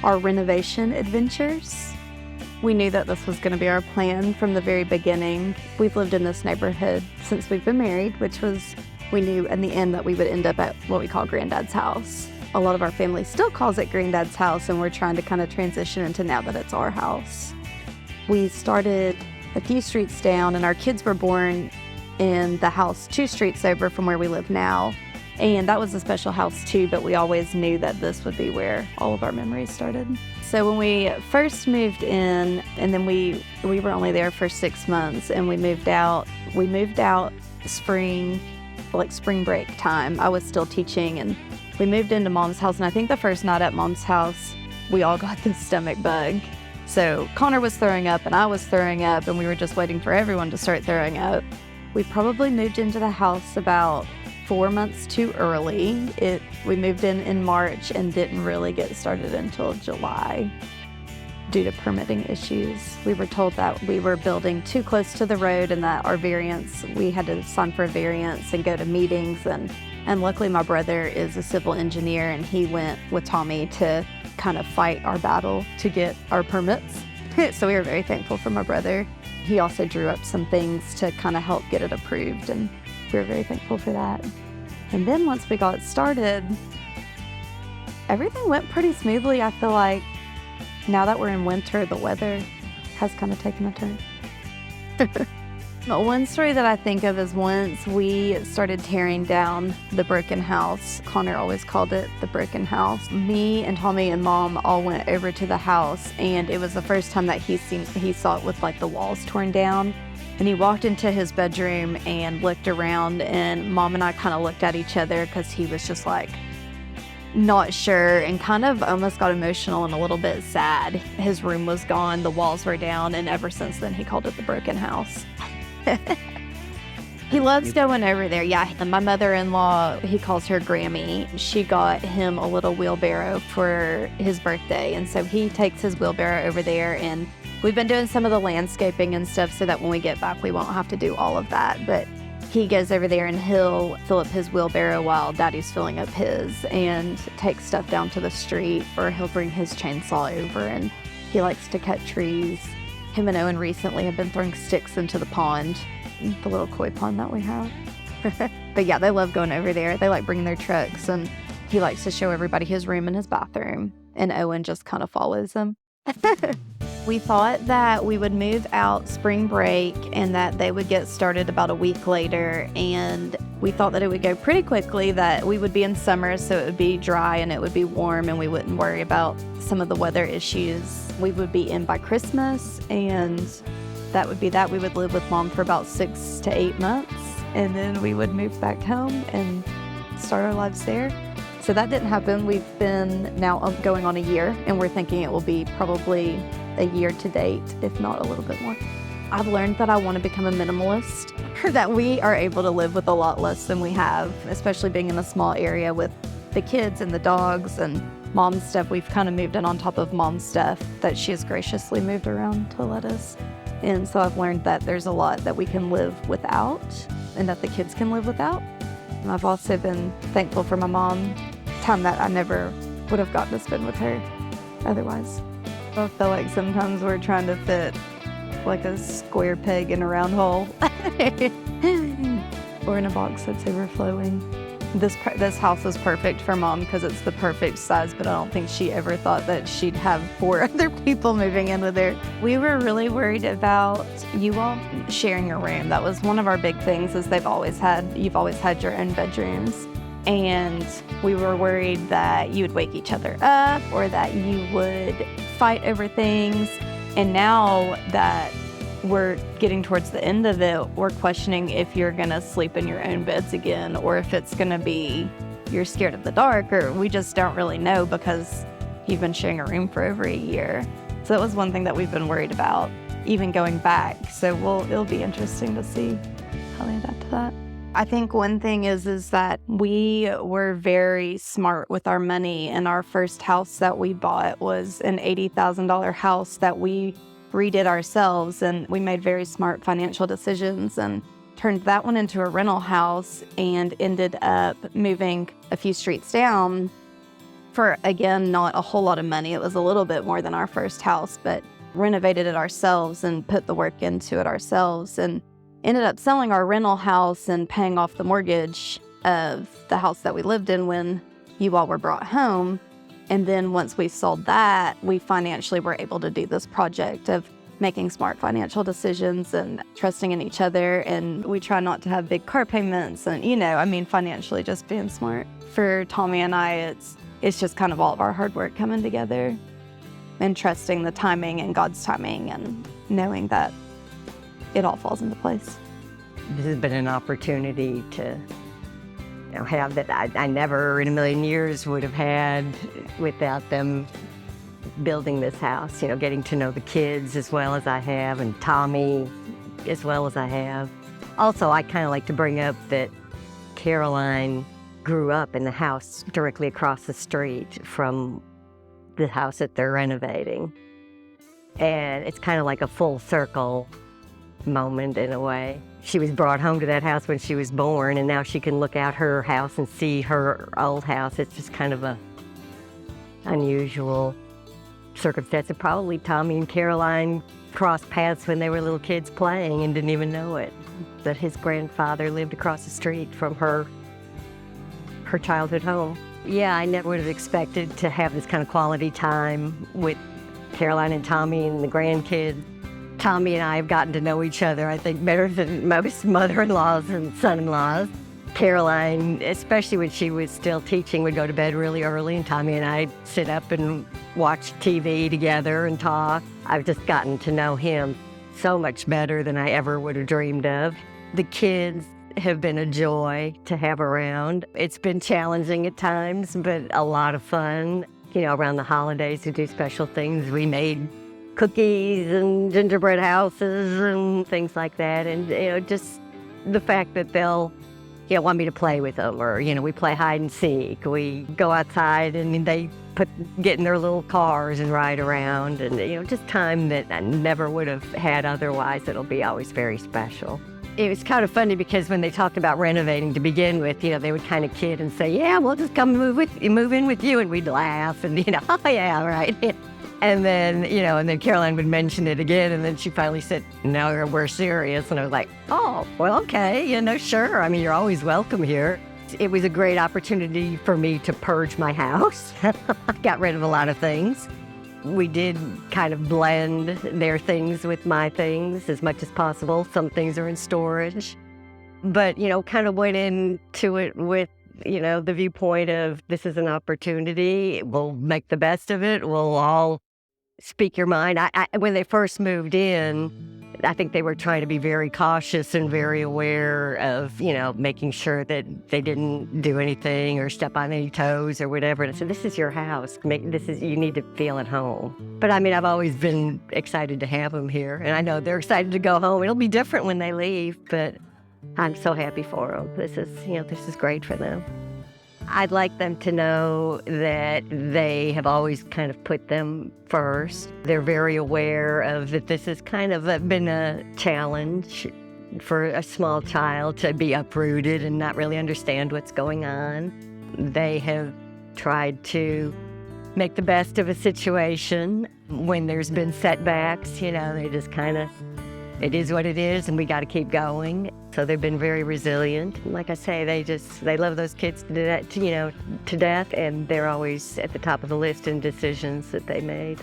our renovation adventures. We knew that this was going to be our plan from the very beginning. We've lived in this neighborhood since we've been married, we knew in the end that we would end up at what we call Granddad's house. A lot of our family still calls it Granddad's house, and we're trying to kind of transition into now that it's our house. We started a few streets down, and our kids were born in the house 2 streets over from where we live now. And that was a special house too, but we always knew that this would be where all of our memories started. So when we first moved in, and then we were only there for 6 months, and we moved out spring break time. I was still teaching, and we moved into Mom's house, and I think the first night at Mom's house, we all got this stomach bug. So Connor was throwing up, and I was throwing up, and we were just waiting for everyone to start throwing up. We probably moved into the house about 4 months too early. We moved in March and didn't really get started until July due to permitting issues. We were told that we were building too close to the road and that we had to sign for a variance and go to meetings. And luckily my brother is a civil engineer, and he went with Tommy to kind of fight our battle to get our permits. So we were very thankful for my brother. He also drew up some things to kind of help get it approved, and we were very thankful for that. And then once we got started, everything went pretty smoothly. I feel like now that we're in winter, the weather has kind of taken a turn. One story that I think of is once we started tearing down the broken house. Connor always called it the broken house. Me and Tommy and Mom all went over to the house, and it was the first time that he saw it with like the walls torn down. And he walked into his bedroom and looked around, and Mom and I kind of looked at each other because he was just like not sure and kind of almost got emotional and a little bit sad. His room was gone, the walls were down, and ever since then he called it the broken house. He loves going over there. Yeah, and my mother-in-law, he calls her Grammy. She got him a little wheelbarrow for his birthday, and so he takes his wheelbarrow over there, and we've been doing some of the landscaping and stuff so that when we get back we won't have to do all of that. But he goes over there and he'll fill up his wheelbarrow while Daddy's filling up his, and take stuff down to the street, or he'll bring his chainsaw over, and he likes to cut trees. Him and Owen recently have been throwing sticks into the pond, the little koi pond that we have. But yeah, they love going over there. They like bringing their trucks, and he likes to show everybody his room and his bathroom, and Owen just kind of follows him. We thought that we would move out spring break and that they would get started about a week later, and we thought that it would go pretty quickly, that we would be in summer so it would be dry and it would be warm and we wouldn't worry about some of the weather issues. We would be in by Christmas, and that would be that. We would live with Mom for about 6 to 8 months, and then we would move back home and start our lives there. So that didn't happen. We've been now going on a year, and we're thinking it will be probably a year to date, if not a little bit more. I've learned that I want to become a minimalist, that we are able to live with a lot less than we have, especially being in a small area with the kids and the dogs and Mom's stuff. We've kind of moved in on top of Mom's stuff that she has graciously moved around to let us. And so I've learned that there's a lot that we can live without and that the kids can live without. And I've also been thankful for my mom, time that I never would have gotten to spend with her otherwise. I feel like sometimes we're trying to fit like a square peg in a round hole or in a box that's overflowing. This house is perfect for Mom because it's the perfect size, but I don't think she ever thought that she'd have 4 other people moving in with her. We were really worried about you all sharing a room. That was one of our big things, is you've always had your own bedrooms. And we were worried that you would wake each other up or that you would fight over things. And now that we're getting towards the end of it, we're questioning if you're gonna sleep in your own beds again, or if it's gonna be you're scared of the dark, or we just don't really know because you've been sharing a room for over a year. So that was one thing that we've been worried about, even going back. So it'll be interesting to see how they adapt to that. I think one thing is that we were very smart with our money, and our first house that we bought was an $80,000 house that we redid ourselves, and we made very smart financial decisions and turned that one into a rental house and ended up moving a few streets down for, again, not a whole lot of money. It was a little bit more than our first house, but renovated it ourselves and put the work into it ourselves, and ended up selling our rental house and paying off the mortgage of the house that we lived in when you all were brought home. And then once we sold that, we financially were able to do this project of making smart financial decisions and trusting in each other. And we try not to have big car payments and, financially just being smart. For Tommy and I, it's just kind of all of our hard work coming together and trusting the timing and God's timing and knowing that it all falls into place. This has been an opportunity to have that I never in a million years would have had without them building this house, getting to know the kids as well as I have and Tommy as well as I have. Also, I kind of like to bring up that Caroline grew up in the house directly across the street from the house that they're renovating. And it's kind of like a full circle moment in a way. She was brought home to that house when she was born, and now she can look out her house and see her old house. It's just kind of a unusual circumstance. And probably Tommy and Caroline crossed paths when they were little kids playing and didn't even know it, that his grandfather lived across the street from her childhood home. Yeah, I never would have expected to have this kind of quality time with Caroline and Tommy and the grandkids. Tommy and I have gotten to know each other, I think, better than most mother-in-laws and son-in-laws. Caroline, especially when she was still teaching, would go to bed really early, and Tommy and I sit up and watch TV together and talk. I've just gotten to know him so much better than I ever would have dreamed of. The kids have been a joy to have around. It's been challenging at times, but a lot of fun. Around the holidays, we do special things. We made cookies and gingerbread houses and things like that. And, just the fact that they'll, want me to play with them, or, we play hide and seek. We go outside and they get in their little cars and ride around, and, just time that I never would have had otherwise. It'll be always very special. It was kind of funny because when they talked about renovating to begin with, they would kind of kid and say, yeah, we'll just come move in with you. And we'd laugh and, oh yeah, right. And then, Caroline would mention it again. And then she finally said, no, we're serious. And I was like, oh, well, okay, sure. I mean, you're always welcome here. It was a great opportunity for me to purge my house. I got rid of a lot of things. We did kind of blend their things with my things as much as possible. Some things are in storage. But, kind of went into it with, the viewpoint of this is an opportunity. We'll make the best of it. We'll all speak your mind. When they first moved in, I think they were trying to be very cautious and very aware of, making sure that they didn't do anything or step on any toes or whatever. And I said, this is your house. You need to feel at home. But I've always been excited to have them here. And I know they're excited to go home. It'll be different when they leave, but I'm so happy for them. This is great for them. I'd like them to know that they have always kind of put them first. They're very aware of that this has kind of been a challenge for a small child to be uprooted and not really understand what's going on. They have tried to make the best of a situation. When there's been setbacks, they just kind of, it is what it is, and we got to keep going. So they've been very resilient. And like I say, they love those kids to death, and they're always at the top of the list in decisions that they made.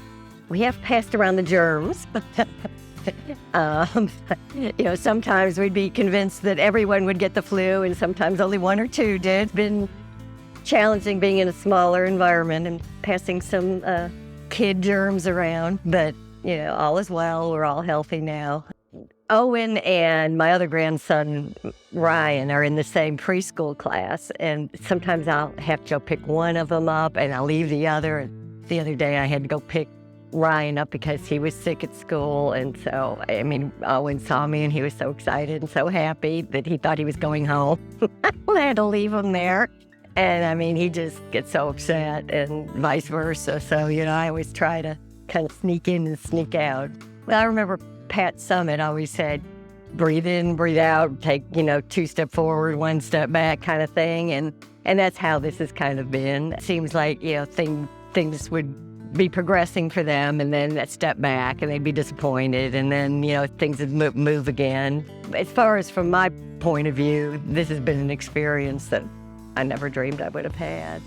We have passed around the germs. Sometimes we'd be convinced that everyone would get the flu, and sometimes only one or two did. It's been challenging being in a smaller environment and passing some kid germs around, but all is well. We're all healthy now. Owen and my other grandson, Ryan, are in the same preschool class, and sometimes I'll have to go pick one of them up, and I'll leave the other. The other day I had to go pick Ryan up because he was sick at school, and so, Owen saw me, and he was so excited and so happy that he thought he was going home. I had to leave him there, and he just gets so upset, and vice versa. So, I always try to kind of sneak in and sneak out. Well, I remember Pat Summit always said, breathe in, breathe out, take, 2 step forward, 1 step back kind of thing. And that's how this has kind of been. It seems like, things would be progressing for them, and then a step back and they'd be disappointed, and then, things would move again. As far as from my point of view, this has been an experience that I never dreamed I would have had.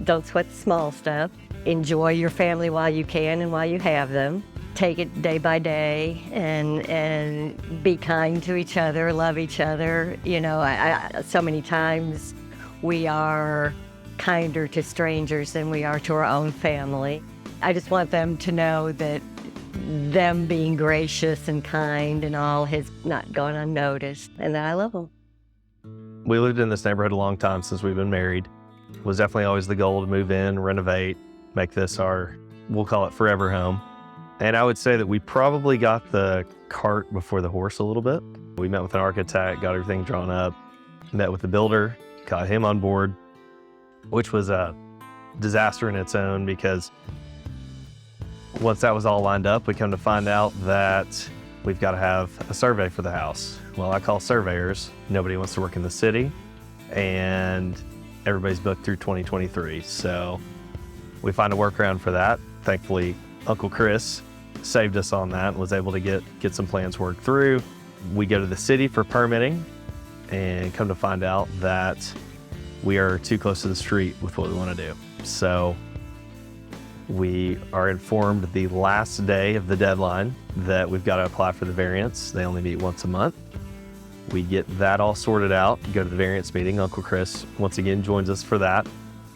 Don't sweat the small stuff. Enjoy your family while you can and while you have them. Take it day by day and be kind to each other, love each other. So many times we are kinder to strangers than we are to our own family. I just want them to know that them being gracious and kind and all has not gone unnoticed, and that I love them. We lived in this neighborhood a long time since we've been married. It was definitely always the goal to move in, renovate, make this our, we'll call it forever home. And I would say that we probably got the cart before the horse a little bit. We met with an architect, got everything drawn up, met with the builder, got him on board, which was a disaster in its own, because once that was all lined up, we come to find out that we've got to have a survey for the house. Well, I call surveyors. Nobody wants to work in the city, and everybody's booked through 2023. So we find a workaround for that. Thankfully, Uncle Chris saved us on that and was able to get some plans worked through. We go to the city for permitting and come to find out that we are too close to the street with what we want to do. So we are informed the last day of the deadline that we've got to apply for the variance. They only meet once a month. We get that all sorted out, go to the variance meeting. Uncle Chris once again joins us for that,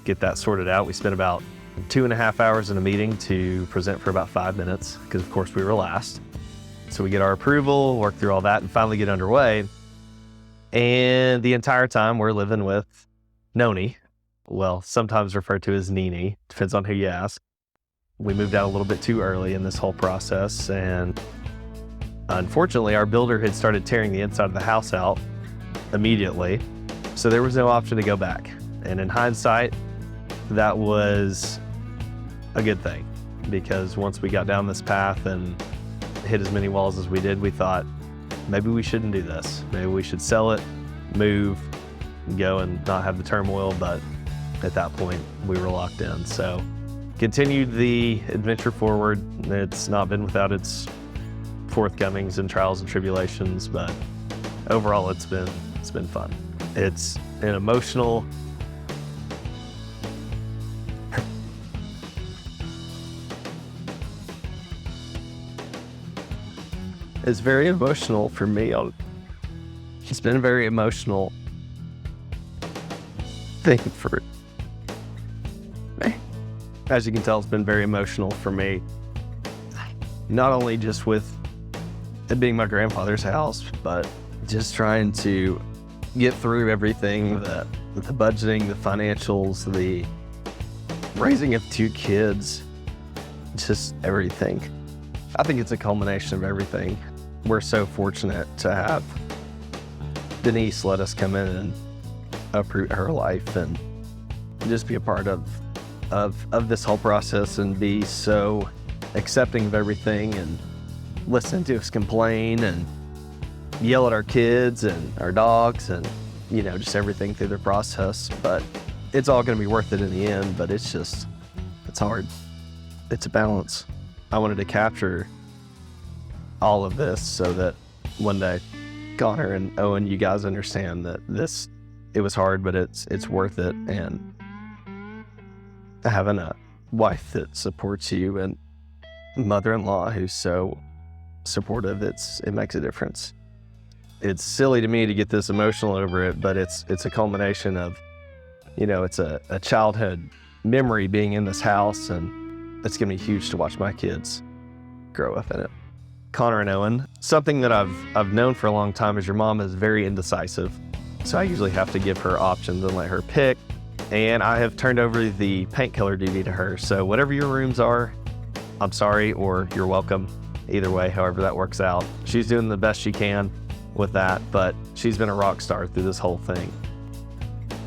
get that sorted out. We spent about 2.5 hours in a meeting to present for about 5 minutes, because of course we were last. So we get our approval, work through all that, and finally get underway. And the entire time we're living with Noni, well, sometimes referred to as Nini, depends on who you ask. We moved out a little bit too early in this whole process, and unfortunately our builder had started tearing the inside of the house out immediately, so there was no option to go back. And in hindsight, that was a good thing, because once we got down this path and hit as many walls as we did, we thought maybe we shouldn't do this. Maybe we should sell it, move, go and not have the turmoil. But at that point we were locked in. So continued the adventure forward. It's not been without its forthcomings and trials and tribulations, but overall it's been fun. It's an emotional It's very emotional for me. It's been a very emotional thing for me. As you can tell, it's been very emotional for me. Not only just with it being my grandfather's house, but just trying to get through everything, the budgeting, the financials, the raising of 2 kids, just everything. I think it's a culmination of everything. We're so fortunate to have Denise let us come in and uproot her life and just be a part of this whole process and be so accepting of everything and listen to us complain and yell at our kids and our dogs and, just everything through the process. But it's all going to be worth it in the end, but it's hard. It's a balance. I wanted to capture all of this so that one day Connor and Owen, you guys understand that it was hard, but it's worth it. And having a wife that supports you and mother-in-law who's so supportive, it makes a difference. It's silly to me to get this emotional over it, but it's a culmination of, it's a childhood memory being in this house, and it's gonna be huge to watch my kids grow up in it. Connor and Owen, something that I've known for a long time is your mom is very indecisive. So I usually have to give her options and let her pick. And I have turned over the paint color duty to her. So whatever your rooms are, I'm sorry, or you're welcome. Either way, however that works out. She's doing the best she can with that, but she's been a rock star through this whole thing.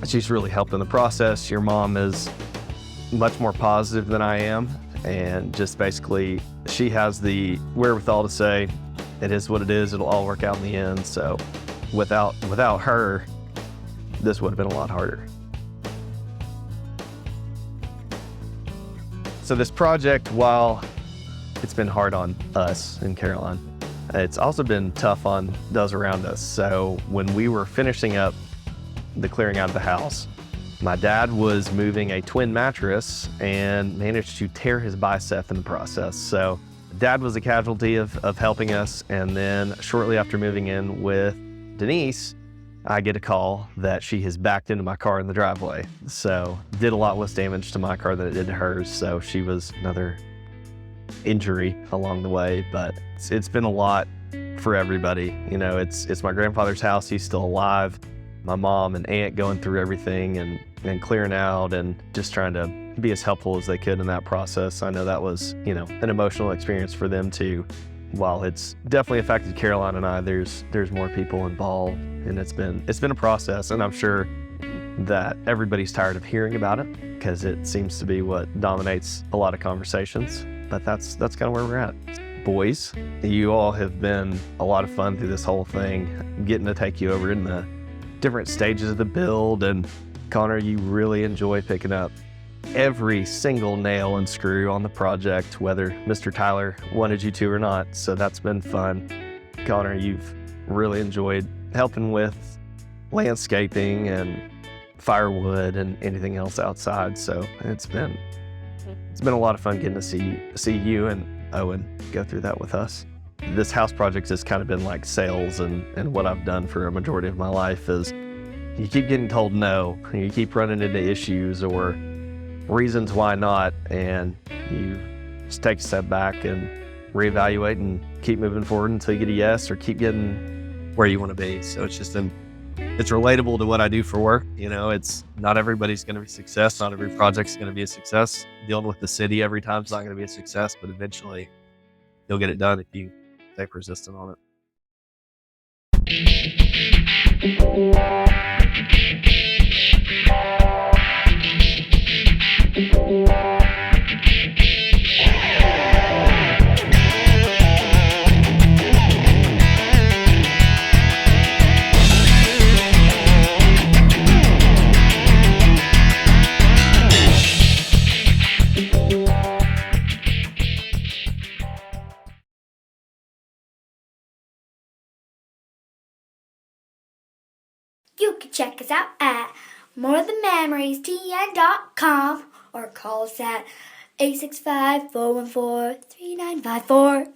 She's really helped in the process. Your mom is much more positive than I am. And just basically, she has the wherewithal to say, it is what it is. It'll all work out in the end. So without her, this would have been a lot harder. So this project, while it's been hard on us in Caroline, it's also been tough on those around us. So when we were finishing up the clearing out of the house, my dad was moving a twin mattress and managed to tear his bicep in the process. So Dad was a casualty of helping us. And then shortly after moving in with Denise, I get a call that she has backed into my car in the driveway. So did a lot less damage to my car than it did to hers. So she was another injury along the way, but it's been a lot for everybody. You know, it's my grandfather's house. He's still alive. My mom and aunt going through everything and clearing out and just trying to be as helpful as they could in that process. I know that was, you know, an emotional experience for them too. While it's definitely affected Caroline and I, there's more people involved, and it's been a process, and I'm sure that everybody's tired of hearing about it because it seems to be what dominates a lot of conversations. But that's kind of where we're at. Boys, you all have been a lot of fun through this whole thing, getting to take you over in the different stages of the build. And Connor, you really enjoy picking up every single nail and screw on the project, whether Mr. Tyler wanted you to or not. So that's been fun. Connor, you've really enjoyed helping with landscaping and firewood and anything else outside. So it's been a lot of fun getting to see you and Owen go through that with us. This house project has kind of been like sales, and what I've done for a majority of my life is you keep getting told no, and you keep running into issues or reasons why not, and you just take a step back and reevaluate and keep moving forward until you get a yes or keep getting where you want to be. So it's relatable to what I do for work. You know, it's not everybody's going to be a success. Not every project's going to be a success. Dealing with the city every time is not going to be a success, but eventually you'll get it done if you stay persistent on it. You can check us out at morethanmemoriestn.com or call us at 865-414-3954.